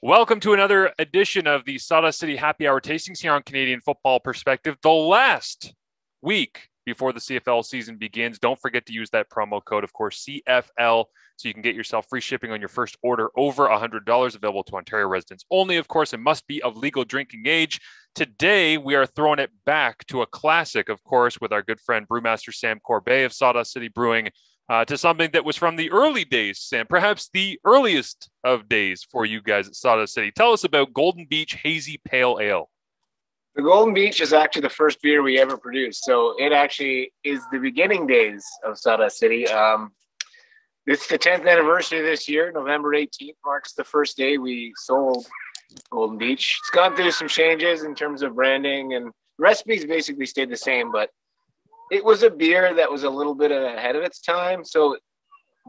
Welcome to another edition of the Sawdust City Happy Hour Tastings here on Canadian Football Perspective. The last week before the CFL season begins. Don't forget to use that promo code, of course, CFL, so you can get yourself free shipping on your first order over $100, available to Ontario residents only, of course, and must be of legal drinking age. Today, we are throwing it back to a classic, of course, with our good friend Brewmaster Sam Corbeil of Sawdust City Brewing, to something that was from the early days, Sam, perhaps the earliest of days for you guys at Sawdust City. Tell us about Golden Beach Hazy Pale Ale. The Golden Beach is actually the first beer we ever produced. So it actually is the beginning days of Sawdust City. It's the 10th anniversary this year. November 18th marks the first day we sold Golden Beach. It's gone through some changes in terms of branding, and recipes basically stayed the same, but it was a beer that was a little bit ahead of its time. So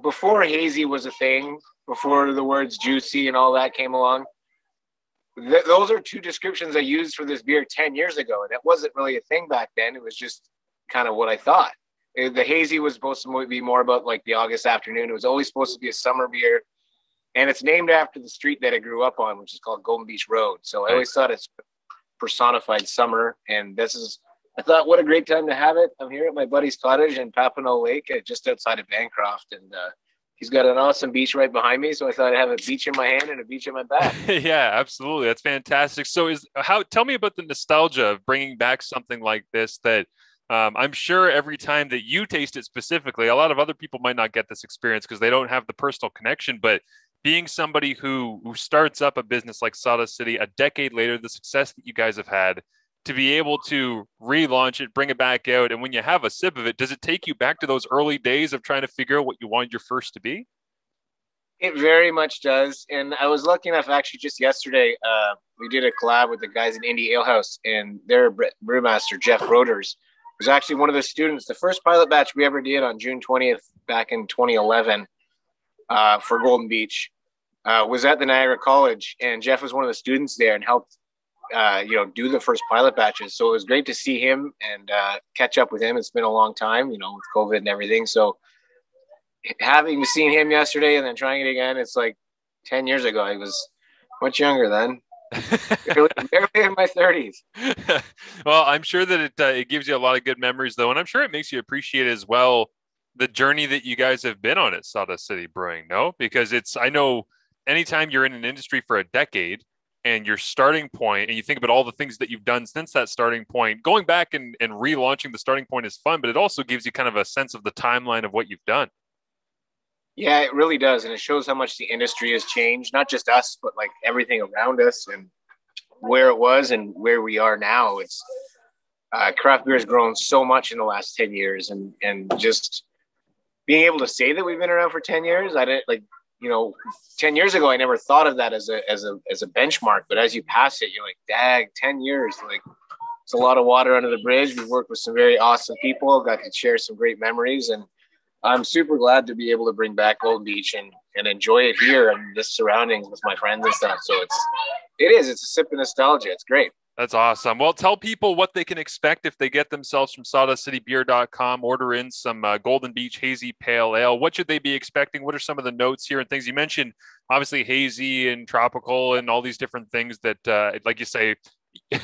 before Hazy was a thing, before the words juicy and all that came along, those are two descriptions I used for this beer 10 years ago. And it wasn't really a thing back then. It was just kind of what I thought. The Hazy was supposed to be more about like the August afternoon. It was always supposed to be a summer beer. And it's named after the street that I grew up on, which is called Golden Beach Road. So I always thought it's personified summer. And I thought, what a great time to have it. I'm here at my buddy's cottage in Papineau Lake, just outside of Bancroft. And he's got an awesome beach right behind me. So I thought I'd have a beach in my hand and a beach in my back. Yeah, absolutely. That's fantastic. So tell me about the nostalgia of bringing back something like this that I'm sure every time that you taste it specifically, a lot of other people might not get this experience because they don't have the personal connection, but being somebody who starts up a business like Sawdust City a decade later, the success that you guys have had, to be able to relaunch it, bring it back out, and when you have a sip of it, does it take you back to those early days of trying to figure out what you wanted your first to be? It very much does. And I was lucky enough, actually, just yesterday, we did a collab with the guys at Indie Ale House, and their brewmaster, Jeff Broders, was actually one of the students. The first pilot batch we ever did on June 20th back in 2011 for Golden Beach was at the Niagara College, and Jeff was one of the students there and helped do the first pilot batches. So it was great to see him and catch up with him. It's been a long time, with COVID and everything. So having seen him yesterday and then trying it again, it's like 10 years ago. I was much younger then. barely in my 30s. Well, I'm sure that it gives you a lot of good memories, though, and I'm sure it makes you appreciate as well the journey that you guys have been on at Sawdust City Brewing, no? Because I know anytime you're in an industry for a decade, and your starting point, and you think about all the things that you've done since that starting point, going back and relaunching the starting point is fun, but it also gives you kind of a sense of the timeline of what you've done. Yeah, it really does. And it shows how much the industry has changed, not just us, but like everything around us and where it was and where we are now. It's craft beer has grown so much in the last 10 years, and just being able to say that we've been around for 10 years, I didn't 10 years ago, I never thought of that as a benchmark, but as you pass it, you're like, dag, 10 years, like it's a lot of water under the bridge. We've worked with some very awesome people, got to share some great memories, and I'm super glad to be able to bring back Golden Beach and enjoy it here and the surroundings with my friends and stuff. So it's a sip of nostalgia. It's great. That's awesome. Well, tell people what they can expect if they get themselves from sawdustcitybeer.com, order in some Golden Beach Hazy Pale Ale. What should they be expecting? What are some of the notes here and things? You mentioned, obviously, hazy and tropical and all these different things that, like you say,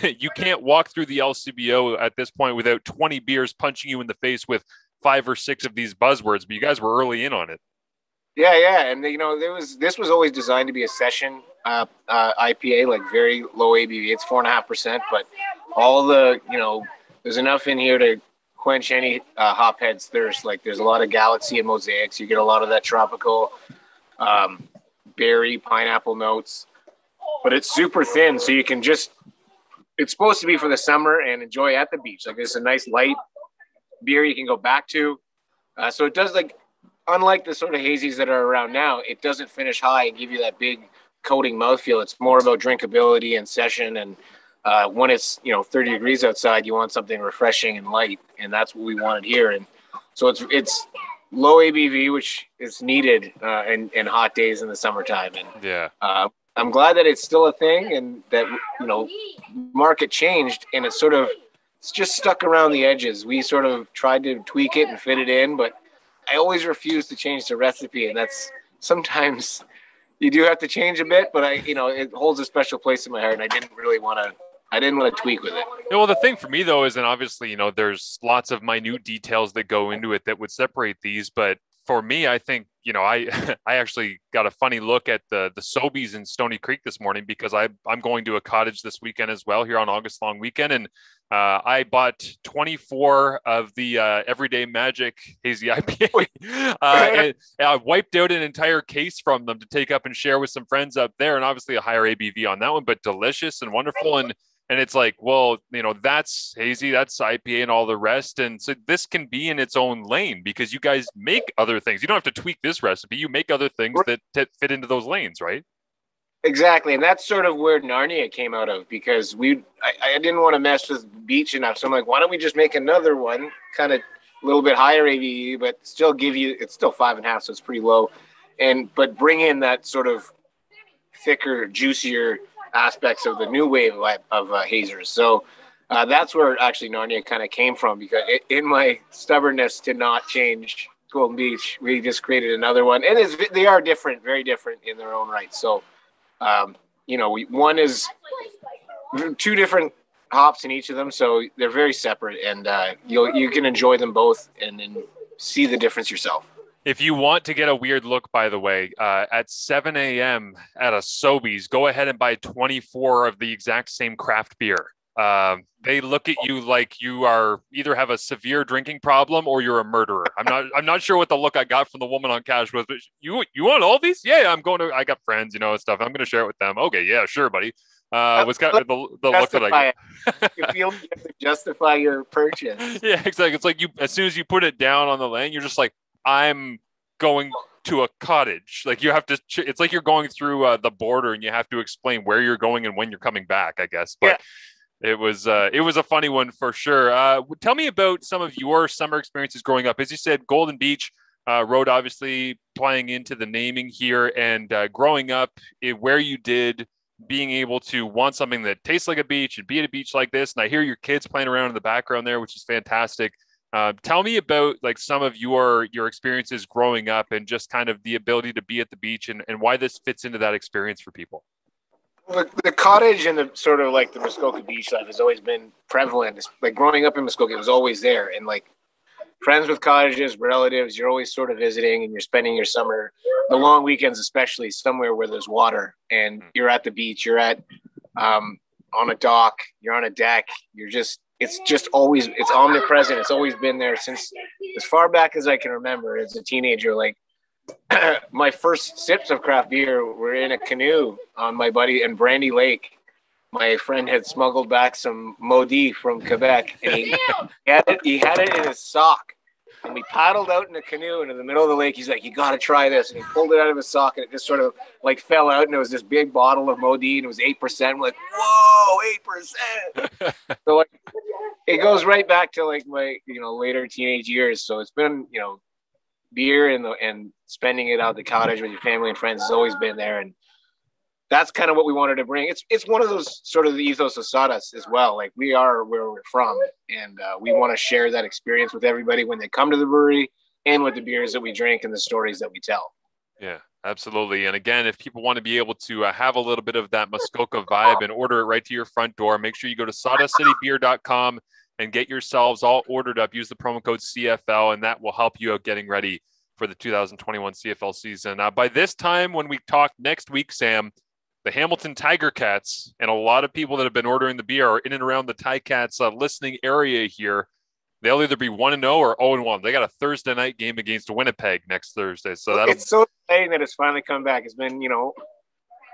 you can't walk through the LCBO at this point without 20 beers punching you in the face with 5 or 6 of these buzzwords, but you guys were early in on it. Yeah. And, this was always designed to be a session IPA, like very low ABV. It's 4.5%, but all there's enough in here to quench any hophead's thirst. Like there's a lot of Galaxy and Mosaics. You get a lot of that tropical berry, pineapple notes, but it's super thin. So you can it's supposed to be for the summer and enjoy at the beach. Like it's a nice light beer you can go back to. So it does, like, unlike the sort of hazies that are around now, it doesn't finish high and give you that big coating mouthfeel. It's more about drinkability and session. And when it's 30 degrees outside, you want something refreshing and light, and that's what we wanted here. And so it's low ABV, which is needed in hot days in the summertime. And yeah, I'm glad that it's still a thing, and that market changed, and it's just stuck around the edges. We sort of tried to tweak it and fit it in, but I always refuse to change the recipe, and that's sometimes you do have to change a bit, but it holds a special place in my heart, and I didn't want to tweak with it. Yeah, well, the thing for me though is, and obviously, there's lots of minute details that go into it that would separate these, but for me, I think, I I actually got a funny look at the Sobeys in Stony Creek this morning because I'm going to a cottage this weekend as well here on August long weekend, and I bought 24 of the Everyday Magic Hazy IPA, and I wiped out an entire case from them to take up and share with some friends up there, and obviously a higher ABV on that one, but delicious and wonderful. And it's like, well, that's Hazy, that's IPA and all the rest. And so this can be in its own lane because you guys make other things. You don't have to tweak this recipe. You make other things that fit into those lanes, right? Exactly. And that's sort of where Narnia came out of, because I didn't want to mess with beach enough. So I'm like, why don't we just make another one, kind of a little bit higher ABV, but still it's still 5.5, so it's pretty low. But bring in that sort of thicker, juicier aspects of the new wave of hazers. So that's where actually Narnia kind of came from, because in my stubbornness to not change Golden Beach, we just created another one. And they are different, very different in their own right. So, one is two different hops in each of them. So they're very separate, and you can enjoy them both and then see the difference yourself. If you want to get a weird look, by the way, at 7 a.m. at a Sobeys, go ahead and buy 24 of the exact same craft beer. They look at you like you are either have a severe drinking problem or you're a murderer. I'm not sure what the look I got from the woman on cash was, but you want all these? Yeah, I got friends, stuff. I'm going to share it with them. Okay, yeah, sure, buddy. Was kind of the look that I got. You feel you have to justify your purchase. Yeah, exactly. It's like as soon as you put it down on the lane, you're just like, I'm going to a cottage. Like you have to, it's like you're going through the border and you have to explain where you're going and when you're coming back, I guess. But it was a funny one for sure. Tell me about some of your summer experiences growing up. As you said, Golden Beach Road, obviously playing into the naming here, and growing up where you did, being able to want something that tastes like a beach and be at a beach like this. And I hear your kids playing around in the background there, which is fantastic. Tell me about like some of your experiences growing up and just kind of the ability to be at the beach and why this fits into that experience for people. The cottage and the sort of like the Muskoka beach life has always been prevalent. It's like growing up in Muskoka, it was always there. And like friends with cottages, relatives, you're always sort of visiting and you're spending your summer, the long weekends, especially somewhere where there's water and you're at the beach, you're at on a dock, you're on a deck, it's omnipresent. It's always been there since as far back as I can remember as a teenager. Like my first sips of craft beer were in a canoe on my buddy in Brandy Lake. My friend had smuggled back some Maudit from Quebec, and he had it in his sock. And we paddled out in a canoe, and in the middle of the lake, he's like, "You got to try this." And he pulled it out of his sock, and it just sort of like fell out, and it was this big bottle of Maudit, and it was 8%. We're like, "Whoa, 8%!" So like, it goes right back to like my later teenage years. So it's been beer and spending it out at the cottage with your family and friends has always been there, and that's kind of what we wanted to bring. It's one of those sort of the ethos of Sawdust as well. Like we are where we're from, and we want to share that experience with everybody when they come to the brewery and with the beers that we drink and the stories that we tell. Yeah, absolutely. And again, if people want to be able to have a little bit of that Muskoka vibe and order it right to your front door, make sure you go to sawdustcitybeer.com and get yourselves all ordered up. Use the promo code CFL, and that will help you out getting ready for the 2021 CFL season. By this time, when we talk next week, Sam, the Hamilton Tiger Cats and a lot of people that have been ordering the beer are in and around the Ticats listening area here. They'll either be 1-0 or 0-1. They got a Thursday night game against Winnipeg next Thursday. So it's so exciting that it's finally come back. It's been,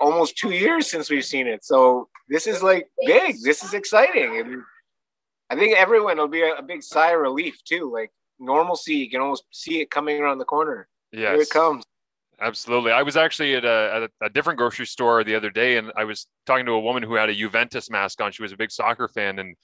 almost 2 years since we've seen it. So this is like big. This is exciting. And I think everyone will be a big sigh of relief too. Like normalcy, you can almost see it coming around the corner. Yes. Here it comes. Absolutely. I was actually at a different grocery store the other day, and I was talking to a woman who had a Juventus mask on. She was a big soccer fan, and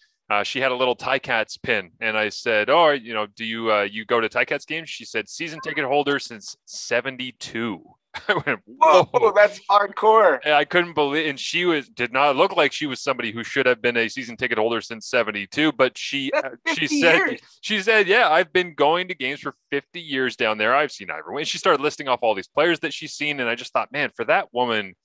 she had a little Ticats pin. And I said, "Oh, do you go to Ticats games?" She said, "Season ticket holder since '72." I went, Whoa, whoa. that's hardcore. And I couldn't believe, and did not look like she was somebody who should have been a season ticket holder since '72. But That's she 50 said years. she said, yeah, I've been going to games for 50 years down there. I've seen everyone. And she started listing off all these players that she's seen, and I just thought, man, for that woman,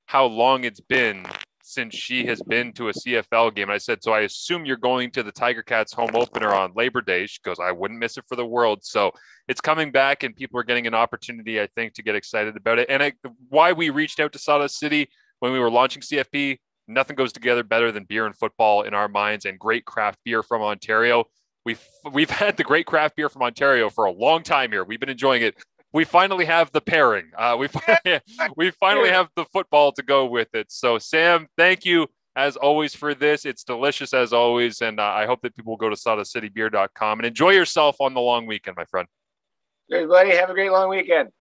how long it's been since she has been to a CFL game. And I said, so I assume you're going to the Tiger Cats home opener on Labor Day. She goes, I wouldn't miss it for the world. So it's coming back, and people are getting an opportunity, I think, to get excited about it. And why we reached out to Sawdust City when we were launching CFP, nothing goes together better than beer and football in our minds, and great craft beer from Ontario. We've had the great craft beer from Ontario for a long time here. We've been enjoying it. We finally have the pairing. We finally have the football to go with it. So, Sam, thank you as always for this. It's delicious as always, and I hope that people will go to sawdustcitybeer.com and enjoy yourself on the long weekend, my friend. Good, buddy. Have a great long weekend.